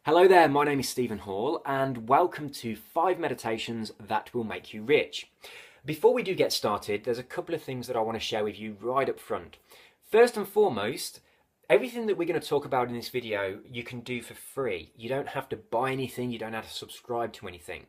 Hello there, my name is Stephen Hall and welcome to 5 meditations that will make you rich. Before we do get started, there's a couple of things that I want to share with you right up front. First and foremost, everything that we're going to talk about in this video you can do for free. You don't have to buy anything, you don't have to subscribe to anything.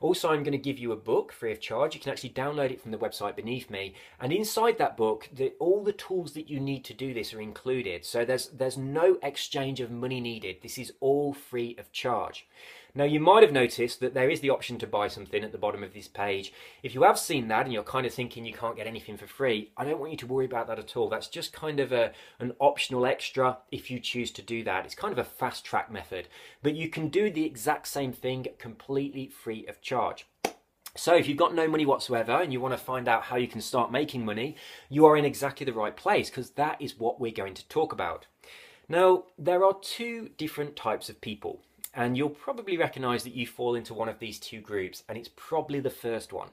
Also, I'm going to give you a book free of charge. You can actually download it from the website beneath me, and inside that book all the tools that you need to do this are included. So there's no exchange of money needed. This is all free of charge. Now, you might have noticed that there is the option to buy something at the bottom of this page. If you have seen that and you're kind of thinking you can't get anything for free, I don't want you to worry about that at all. That's just kind of an optional extra if you choose to do that. It's kind of a fast track method, but you can do the exact same thing completely free of charge. So if you've got no money whatsoever and you want to find out how you can start making money, you are in exactly the right place, because that is what we're going to talk about. Now, there are two different types of people, and you'll probably recognize that you fall into one of these two groups, and it's probably the first one.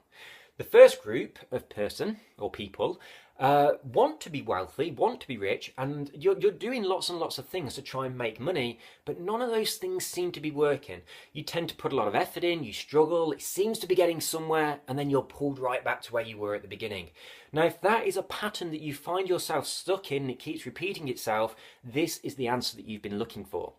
The first group of person or people want to be wealthy, want to be rich, and you're doing lots and lots of things to try and make money, but none of those things seem to be working. You tend to put a lot of effort in, you struggle, it seems to be getting somewhere, and then you're pulled right back to where you were at the beginning. Now, if that is a pattern that you find yourself stuck in and it keeps repeating itself, this is the answer that you've been looking for.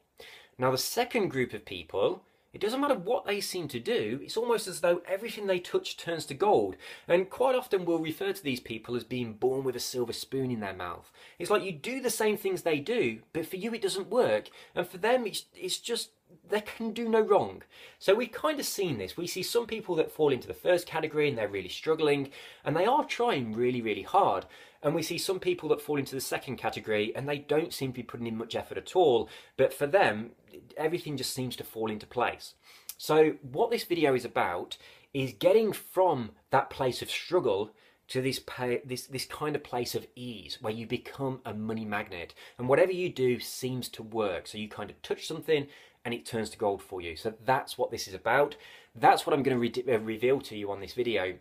Now, the second group of people, it doesn't matter what they seem to do, it's almost as though everything they touch turns to gold. And quite often we'll refer to these people as being born with a silver spoon in their mouth. It's like you do the same things they do, but for you it doesn't work. And for them it's just, they can do no wrong. So we've kind of seen this. We see some people that fall into the first category and they're really struggling, and they are trying really, really hard. And we see some people that fall into the second category and they don't seem to be putting in much effort at all, but for them everything just seems to fall into place. So what this video is about is getting from that place of struggle to this kind of place of ease where you become a money magnet, and whatever you do seems to work. So you kind of touch something and it turns to gold for you. So that's what this is about. That's what I'm going to reveal to you on this video.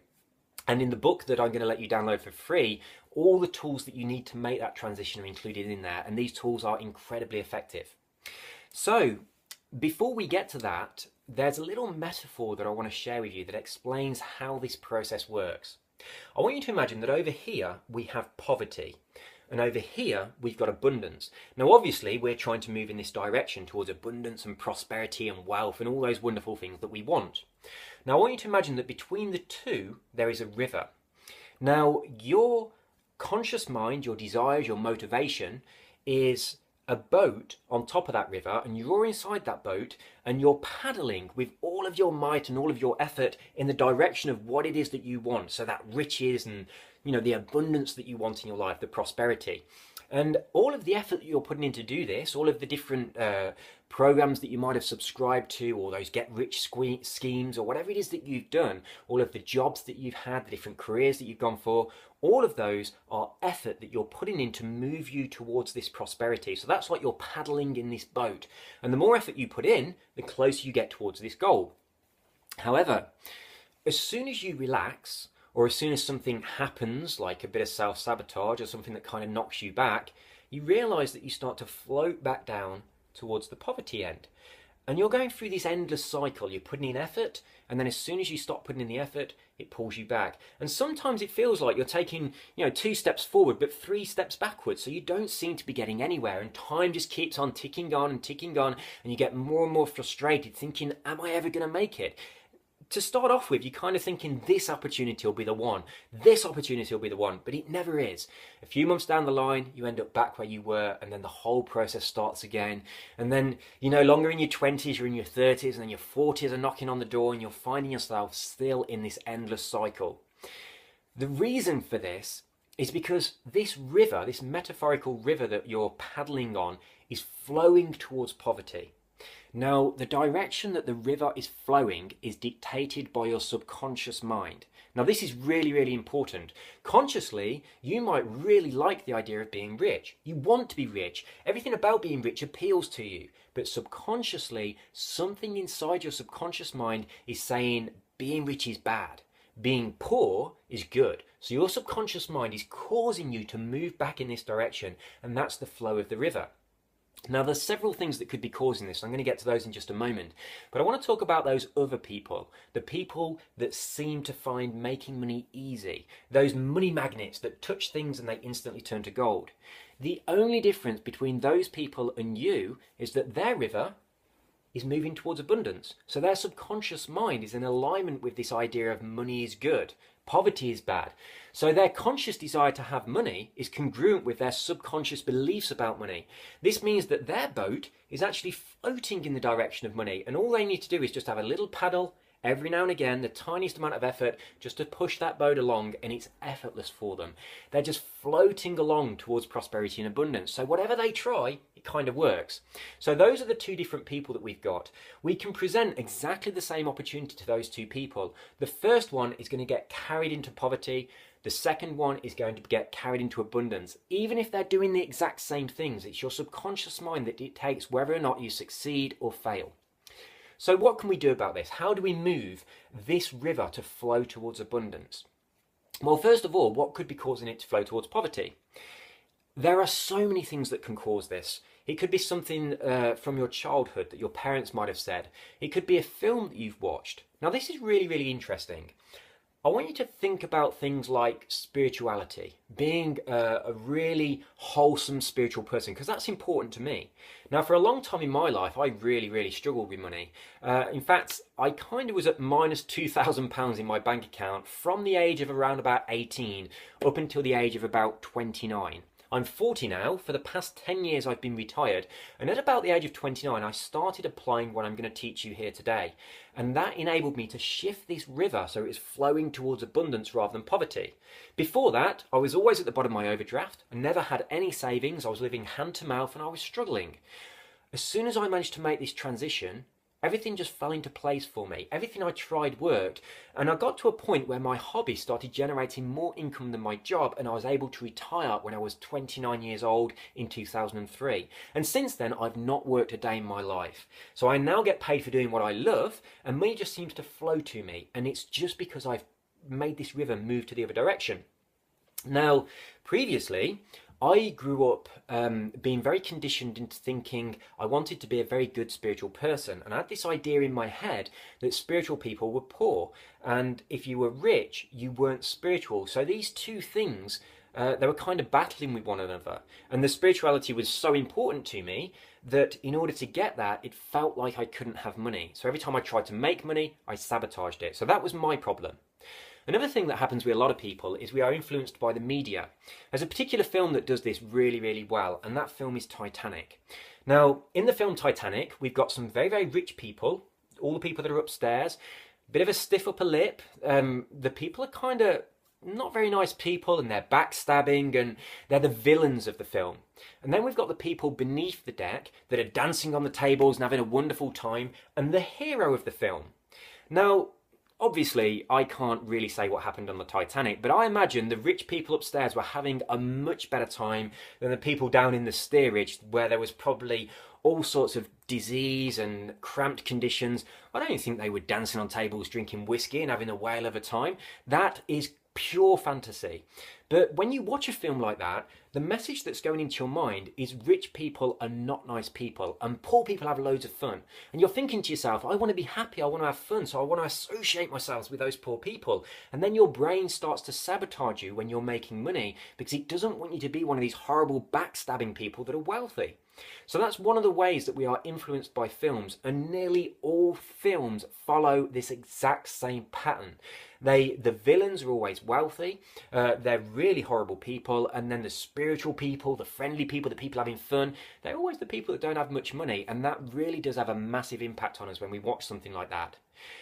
And in the book that I'm going to let you download for free, all the tools that you need to make that transition are included in there, and these tools are incredibly effective. So before we get to that, there's a little metaphor that I want to share with you that explains how this process works. I want you to imagine that over here we have poverty, and over here we've got abundance. Now obviously we're trying to move in this direction towards abundance and prosperity and wealth and all those wonderful things that we want. Now I want you to imagine that between the two there is a river. Now your conscious mind, your desires, your motivation is a boat on top of that river, and you're inside that boat and you're paddling with all of your might and all of your effort in the direction of what it is that you want. So that riches and, you know, the abundance that you want in your life, the prosperity. And all of the effort that you're putting in to do this, all of the different programs that you might have subscribed to, or those get-rich schemes, or whatever it is that you've done, all of the jobs that you've had, the different careers that you've gone for, all of those are effort that you're putting in to move you towards this prosperity. So that's like you're paddling in this boat. And the more effort you put in, the closer you get towards this goal. However, as soon as you relax, or as soon as something happens, like a bit of self-sabotage or something that kind of knocks you back, you realise that you start to float back down towards the poverty end. And you're going through this endless cycle. You're putting in effort, and then as soon as you stop putting in the effort, it pulls you back. And sometimes it feels like you're taking, 2 steps forward, but 3 steps backwards. So you don't seem to be getting anywhere, and time just keeps on ticking on, and you get more and more frustrated, thinking, am I ever going to make it? To start off with, you're kind of thinking this opportunity will be the one, this opportunity will be the one, but it never is. A few months down the line, you end up back where you were, and then the whole process starts again. And then you're no longer in your 20s, you're in your 30s, and then your 40s are knocking on the door, and you're finding yourself still in this endless cycle. The reason for this is because this river, this metaphorical river that you're paddling on, is flowing towards poverty. Now, the direction that the river is flowing is dictated by your subconscious mind. Now, this is really, really important. Consciously, you might really like the idea of being rich. You want to be rich. Everything about being rich appeals to you. But subconsciously, something inside your subconscious mind is saying being rich is bad. Being poor is good. So your subconscious mind is causing you to move back in this direction, and that's the flow of the river. Now, there's several things that could be causing this. I'm going to get to those in just a moment. But I want to talk about those other people, the people that seem to find making money easy, those money magnets that touch things and they instantly turn to gold. The only difference between those people and you is that their river is moving towards abundance. So their subconscious mind is in alignment with this idea of money is good, poverty is bad. So their conscious desire to have money is congruent with their subconscious beliefs about money. This means that their boat is actually floating in the direction of money, and all they need to do is just have a little paddle every now and again, the tiniest amount of effort just to push that boat along, and it's effortless for them. They're just floating along towards prosperity and abundance. So whatever they try, it kind of works. So those are the two different people that we've got. We can present exactly the same opportunity to those two people. The first one is going to get carried into poverty. The second one is going to get carried into abundance. Even if they're doing the exact same things, it's your subconscious mind that dictates whether or not you succeed or fail. So what can we do about this? How do we move this river to flow towards abundance? Well, first of all, what could be causing it to flow towards poverty? There are so many things that can cause this. It could be something from your childhood that your parents might have said. It could be a film that you've watched. Now, this is really, really interesting. I want you to think about things like spirituality, being a really wholesome spiritual person, because that's important to me. Now, for a long time in my life, I really, really struggled with money. In fact, I kind of was at minus £2,000 in my bank account from the age of around about 18 up until the age of about 29. I'm 40 now. For the past 10 years I've been retired, and at about the age of 29 I started applying what I'm going to teach you here today, and that enabled me to shift this river so it was flowing towards abundance rather than poverty. Before that, I was always at the bottom of my overdraft. I never had any savings. I was living hand to mouth and I was struggling. As soon as I managed to make this transition, everything just fell into place for me. Everything I tried worked, and I got to a point where my hobby started generating more income than my job, and I was able to retire when I was 29 years old in 2003. And since then, I've not worked a day in my life. So I now get paid for doing what I love, and money just seems to flow to me, and it's just because I've made this river move to the other direction. Now, previously, I grew up being very conditioned into thinking I wanted to be a very good spiritual person, and I had this idea in my head that spiritual people were poor, and if you were rich, you weren't spiritual. So these two things, they were kind of battling with one another, and the spirituality was so important to me that in order to get that, it felt like I couldn't have money. So every time I tried to make money, I sabotaged it. So that was my problem. Another thing that happens with a lot of people is we are influenced by the media. There's a particular film that does this really, really well, and that film is Titanic. Now, in the film Titanic, we've got some very, very rich people, all the people that are upstairs, a bit of a stiff upper lip. The people are kind of not very nice people, and they're backstabbing, and they're the villains of the film. And then we've got the people beneath the deck that are dancing on the tables and having a wonderful time, and the hero of the film. Now, obviously, I can't really say what happened on the Titanic, but I imagine the rich people upstairs were having a much better time than the people down in the steerage, where there was probably all sorts of disease and cramped conditions. I don't think they were dancing on tables, drinking whiskey and having a whale of a time. That is pure fantasy. But when you watch a film like that, the message that's going into your mind is rich people are not nice people, and poor people have loads of fun. And you're thinking to yourself, I want to be happy, I want to have fun, so I want to associate myself with those poor people. And then your brain starts to sabotage you when you're making money, because it doesn't want you to be one of these horrible backstabbing people that are wealthy. So that's one of the ways that we are influenced by films, and nearly all films follow this exact same pattern. The villains are always wealthy, they're really horrible people, and then the spiritual people, the friendly people, the people having fun, they're always the people that don't have much money, and that really does have a massive impact on us when we watch something like that.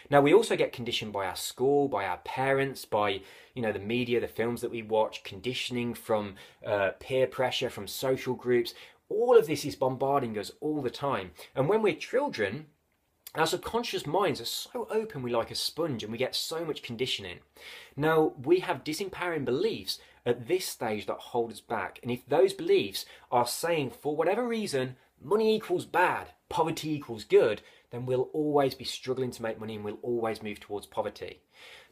Now, we also get conditioned by our school, by our parents, by the media, the films that we watch, conditioning from peer pressure, from social groups. All of this is bombarding us all the time. And when we're children, our subconscious minds are so open, we're like a sponge, and we get so much conditioning. Now, we have disempowering beliefs at this stage that hold us back. And if those beliefs are saying, for whatever reason, money equals bad, poverty equals good, then we'll always be struggling to make money, and we'll always move towards poverty.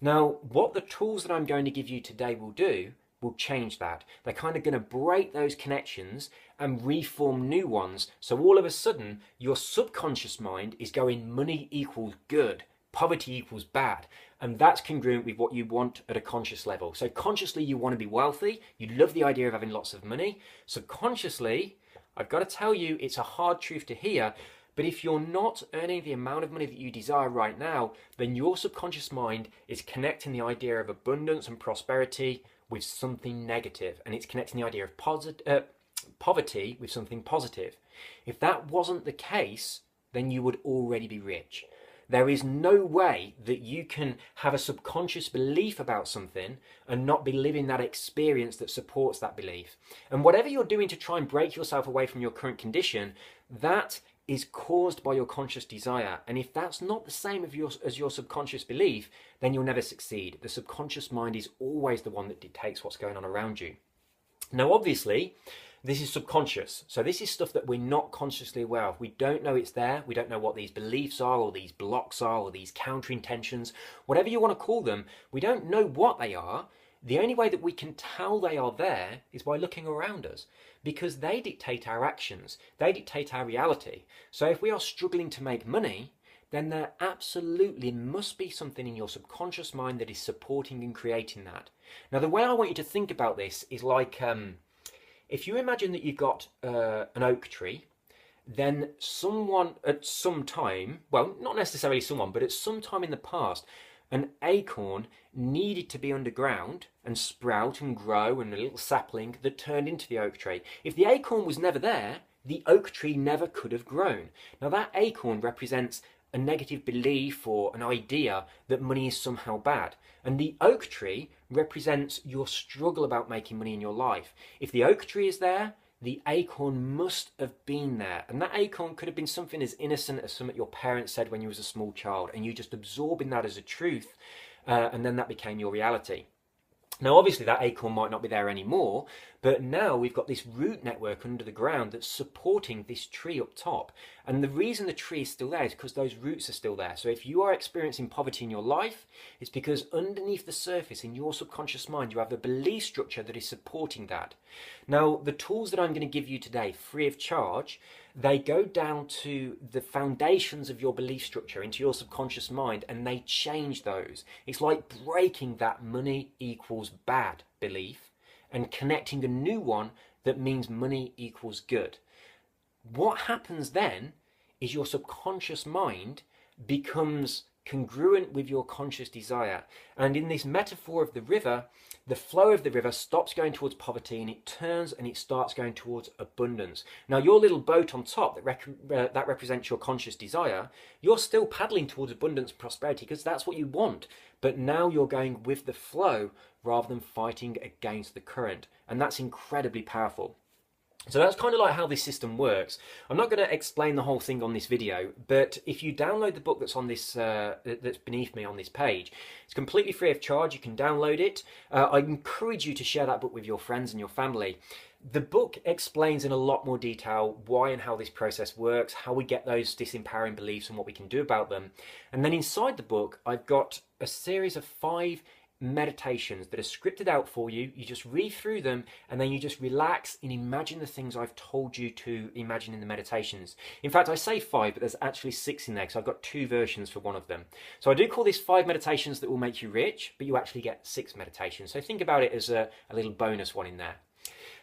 Now, what the tools that I'm going to give you today will do will change that. They're kind of going to break those connections and reform new ones. So all of a sudden, your subconscious mind is going, money equals good, poverty equals bad. And that's congruent with what you want at a conscious level. So consciously, you want to be wealthy. You love the idea of having lots of money. Subconsciously, I've got to tell you, it's a hard truth to hear, but if you're not earning the amount of money that you desire right now, then your subconscious mind is connecting the idea of abundance and prosperity with something negative, and it's connecting the idea of poverty with something positive. If that wasn't the case, then you would already be rich. There is no way that you can have a subconscious belief about something and not be living that experience that supports that belief. And whatever you're doing to try and break yourself away from your current condition, that is caused by your conscious desire. And if that's not the same as your subconscious belief, then you'll never succeed. The subconscious mind is always the one that dictates what's going on around you. Now, obviously, this is subconscious. So this is stuff that we're not consciously aware of. We don't know it's there. We don't know what these beliefs are, or these blocks are, or these counter intentions, whatever you want to call them. We don't know what they are. The only way that we can tell they are there is by looking around us, because they dictate our actions. They dictate our reality. So if we are struggling to make money, then there absolutely must be something in your subconscious mind that is supporting and creating that. Now, the way I want you to think about this is like, if you imagine that you've got an oak tree, then someone at some time, well, not necessarily someone, but at some time in the past, an acorn needed to be underground and sprout and grow, and a little sapling that turned into the oak tree. If the acorn was never there, the oak tree never could have grown. Now, that acorn represents a negative belief or an idea that money is somehow bad. And the oak tree represents your struggle about making money in your life. If the oak tree is there, the acorn must have been there. And that acorn could have been something as innocent as something your parents said when you was a small child, and you just absorbing that as a truth, and then that became your reality. Now, obviously, that acorn might not be there anymore, but now we've got this root network under the ground that's supporting this tree up top. And the reason the tree is still there is because those roots are still there. So if you are experiencing poverty in your life, it's because underneath the surface in your subconscious mind, you have a belief structure that is supporting that. Now, the tools that I'm going to give you today, free of charge, they go down to the foundations of your belief structure, into your subconscious mind, and they change those. It's like breaking that money equals bad belief and connecting a new one that means money equals good. What happens then is your subconscious mind becomes congruent with your conscious desire. And in this metaphor of the river, the flow of the river stops going towards poverty and it turns and it starts going towards abundance. Now, your little boat on top that represents your conscious desire, you're still paddling towards abundance and prosperity because that's what you want. But now you're going with the flow rather than fighting against the current. And that's incredibly powerful. So that's kind of like how this system works. I'm not going to explain the whole thing on this video, but if you download the book that's on this, that's beneath me on this page, it's completely free of charge. You can download it. I encourage you to share that book with your friends and your family. The book explains in a lot more detail why and how this process works, how we get those disempowering beliefs and what we can do about them. And then inside the book, I've got a series of 5 meditations that are scripted out for you. You just read through them and then you just relax and imagine the things I've told you to imagine in the meditations. In fact, I say 5, but there's actually 6 in there because I've got 2 versions for one of them. So I do call this 5 meditations that will make you rich, but you actually get 6 meditations. So think about it as a little bonus one in there.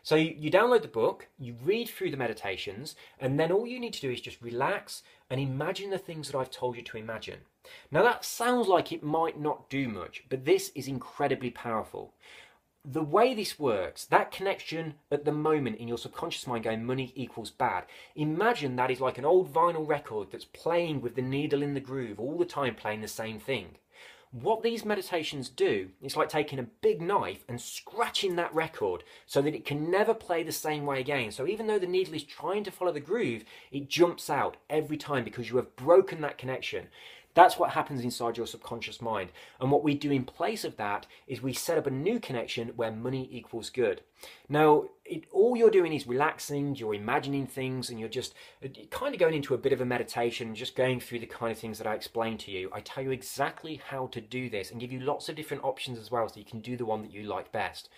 So you download the book, you read through the meditations, and then all you need to do is just relax and imagine the things that I've told you to imagine. Now that sounds like it might not do much, but this is incredibly powerful. The way this works, that connection at the moment in your subconscious mind going money equals bad, imagine that is like an old vinyl record that's playing with the needle in the groove all the time, playing the same thing. What these meditations do, it's like taking a big knife and scratching that record so that it can never play the same way again. So even though the needle is trying to follow the groove, it jumps out every time because you have broken that connection. That's what happens inside your subconscious mind. And what we do in place of that is we set up a new connection where money equals good. Now, all you're doing is relaxing, you're imagining things, and you're just kind of going into a bit of a meditation, just going through the kind of things that I explained to you. I tell you exactly how to do this and give you lots of different options as well so you can do the one that you like best.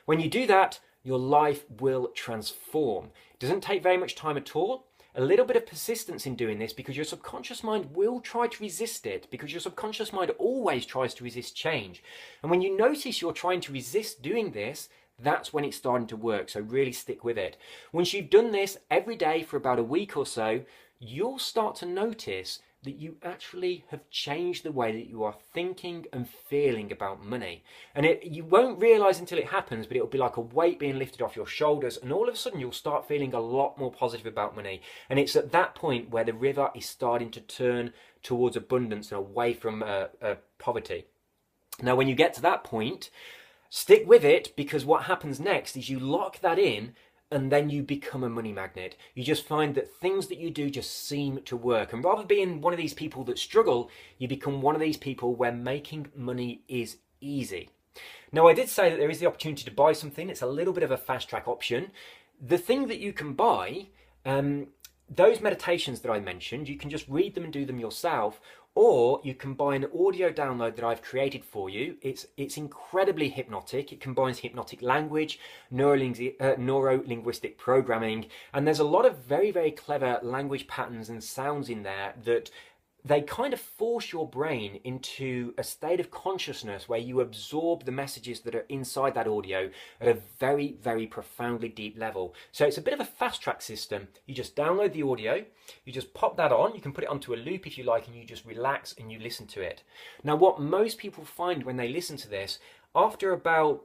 When you do that, your life will transform. It doesn't take very much time at all. A little bit of persistence in doing this, because your subconscious mind will try to resist it, because your subconscious mind always tries to resist change. And when you notice you're trying to resist doing this, that's when it's starting to work. So really stick with it. Once you've done this every day for about a week or so, you'll start to notice that you actually have changed the way that you are thinking and feeling about money. And you won't realize until it happens, but it'll be like a weight being lifted off your shoulders, and all of a sudden you'll start feeling a lot more positive about money. And it's at that point where the river is starting to turn towards abundance and away from poverty. Now, when you get to that point, stick with it, because what happens next is you lock that in, and then you become a money magnet. You just find that things that you do just seem to work. And rather than being one of these people that struggle, you become one of these people where making money is easy. Now, I did say that there is the opportunity to buy something. It's a little bit of a fast track option. The thing that you can buy, those meditations that I mentioned, you can just read them and do them yourself, or you can buy an audio download that I've created for you. It's incredibly hypnotic. It combines hypnotic language, neuro-linguistic programming, and there's a lot of very, very clever language patterns and sounds in there that they kind of force your brain into a state of consciousness where you absorb the messages that are inside that audio at a very, very profoundly deep level. So it's a bit of a fast track system. You just download the audio, you just pop that on, you can put it onto a loop if you like, and you just relax and you listen to it. Now, what most people find when they listen to this, after about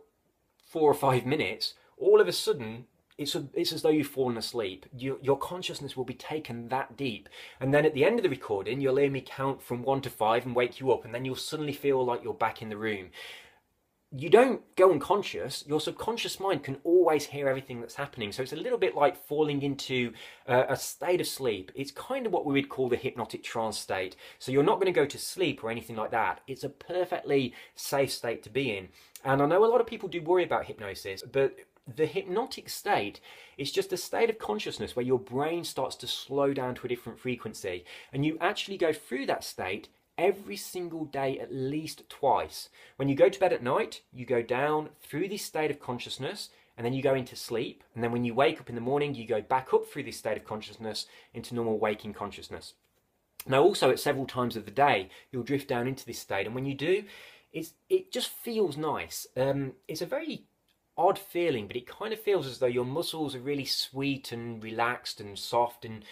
4 or 5 minutes, all of a sudden, it's as though you've fallen asleep. Your consciousness will be taken that deep. And then at the end of the recording, you'll hear me count from 1 to 5 and wake you up, and then you'll suddenly feel like you're back in the room. You don't go unconscious. Your subconscious mind can always hear everything that's happening. So it's a little bit like falling into a state of sleep. It's kind of what we would call the hypnotic trance state. So you're not going to go to sleep or anything like that. It's a perfectly safe state to be in. And I know a lot of people do worry about hypnosis, but the hypnotic state is just a state of consciousness where your brain starts to slow down to a different frequency, and you actually go through that state every single day at least twice. When you go to bed at night, you go down through this state of consciousness, and then you go into sleep, and then when you wake up in the morning, you go back up through this state of consciousness into normal waking consciousness. Now, also at several times of the day, you'll drift down into this state, and when you do, it just feels nice. It's a very odd feeling, but it kind of feels as though your muscles are really sweet and relaxed and soft, and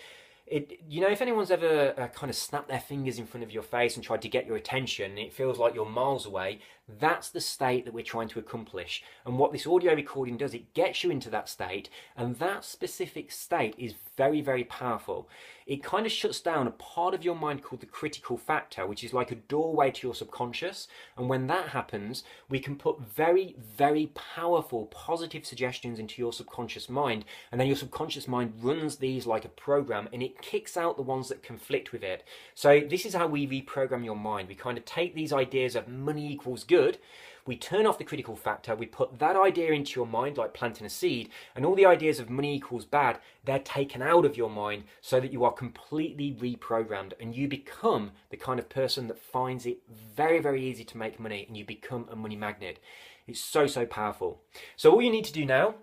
if anyone's ever kind of snapped their fingers in front of your face and tried to get your attention, it feels like you're miles away. That's the state that we're trying to accomplish. And what this audio recording does, it gets you into that state, and that specific state is very, very powerful. It kind of shuts down a part of your mind called the critical factor, which is like a doorway to your subconscious. And when that happens, we can put very, very powerful positive suggestions into your subconscious mind, and then your subconscious mind runs these like a program, and it kicks out the ones that conflict with it. So this is how we reprogram your mind. We kind of take these ideas of money equals good, we turn off the critical factor, we put that idea into your mind like planting a seed, and all the ideas of money equals bad, they're taken out of your mind so that you are completely reprogrammed, and you become the kind of person that finds it very, very easy to make money, and you become a money magnet. It's so, so powerful. So all you need to do now,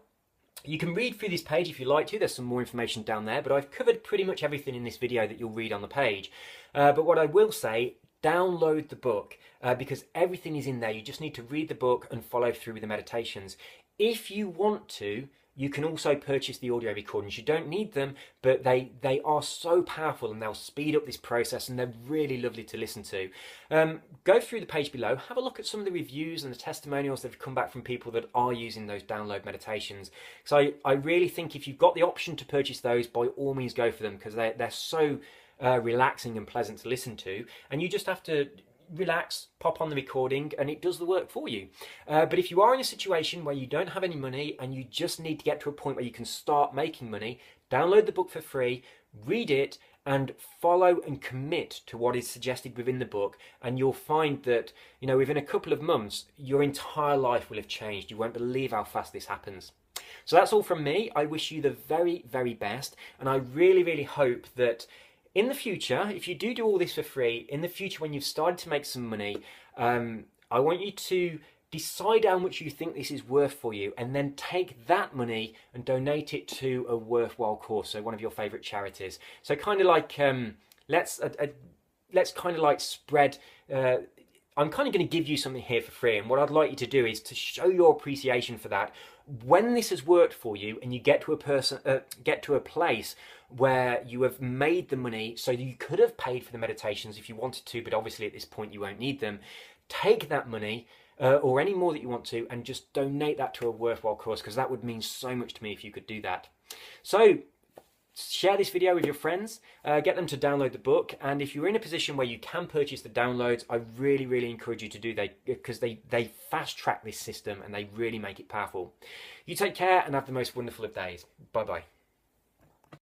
you can read through this page if you like to. There's some more information down there, but I've covered pretty much everything in this video that you'll read on the page. But what I will say, download the book because everything is in there. You just need to read the book and follow through with the meditations. If you want to, you can also purchase the audio recordings. You don't need them, but they are so powerful, and they'll speed up this process, and they're really lovely to listen to. Go through the page below, have a look at some of the reviews and the testimonials that have come back from people that are using those download meditations. So I really think if you've got the option to purchase those, by all means go for them, because they're so relaxing and pleasant to listen to, and you just have to relax, pop on the recording, and it does the work for you. But if you are in a situation where you don't have any money and you just need to get to a point where you can start making money, download the book for free, read it, and follow and commit to what is suggested within the book, and you'll find that, within a couple of months, your entire life will have changed. You won't believe how fast this happens. So that's all from me. I wish you the very, very best, and I really, really hope that in the future, if you do all this for free, in the future when you've started to make some money, I want you to decide how much you think this is worth for you, and then take that money and donate it to a worthwhile cause, so one of your favorite charities. So kind of like let's kind of like spread. I'm kind of going to give you something here for free, and what I'd like you to do is to show your appreciation for that. When this has worked for you, and you get to a place where you have made the money, so you could have paid for the meditations if you wanted to, but obviously at this point you won't need them. Take that money, or any more that you want to, and just donate that to a worthwhile cause, because that would mean so much to me if you could do that. So share this video with your friends, get them to download the book, and if you're in a position where you can purchase the downloads, I really encourage you to do that, because they fast track this system and they really make it powerful. You take care and have the most wonderful of days. Bye bye.